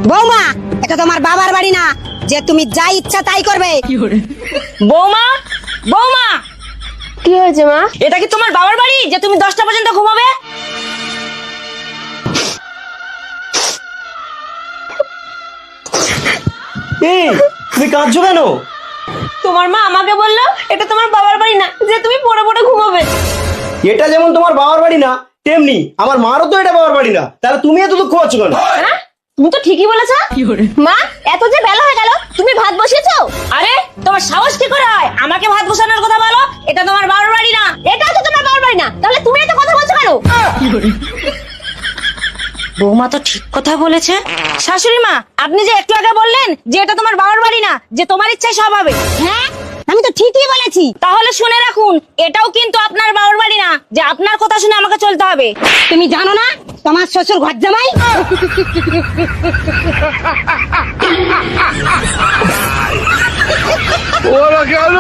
বৌমা, এটা তোমার বাবার বাড়ি না যে তুমি যা ইচ্ছা তাই করবে। বৌমা, বৌমা, কি হয়েছে মা? এটা কি তোমার বাবার বাড়ি যে তুমি 10টা পর্যন্ত ঘুমাবে? এই তুমি কাঁদছো কেন? তোমার মা আমাকে বললো এটা তোমার বাবার বাড়ি না যে তুমি পড়ে পড়ে ঘুমাবে। এটা যেমন তোমার বাবার বাড়ি না, তেমনি আমার মারও তো এটা বাবার বাড়ি না। তাহলে তুমি এত দুঃখ পাচ্ছ কেন? হ্যাঁ, তুমি তো ঠিকই বলেছ। মা, এত যে বেলা হয়ে গেল, তুমি ভাত বসিয়েছো? আরে তোমার সাহস কি করে হয় আমাকে ভাত বসানোর কথা বলো? এটা তোমার বাবার বাড়ি না। এটাও তো তোমার বাবার বাড়ি না, তাহলে তুমি এত কথা বলছো কেন? বৌমা তো ঠিক কথা বলেছে। শাশুড়ি মা, আপনি যে একটু আগে বললেন যে এটা তোমার বাবার বাড়ি না, যে তোমার ইচ্ছায় সব হবে। হ্যাঁ, আমি তো ঠিকই বলেছি। তাহলে শুনে রাখুন, এটাও কিন্তু আপনার বাবার বাড়ি না যে আপনার কথা শুনে আমাকে চলতে হবে। তুমি জানো না তোমার শ্বশুর ঘর জামাই? ওরা কেন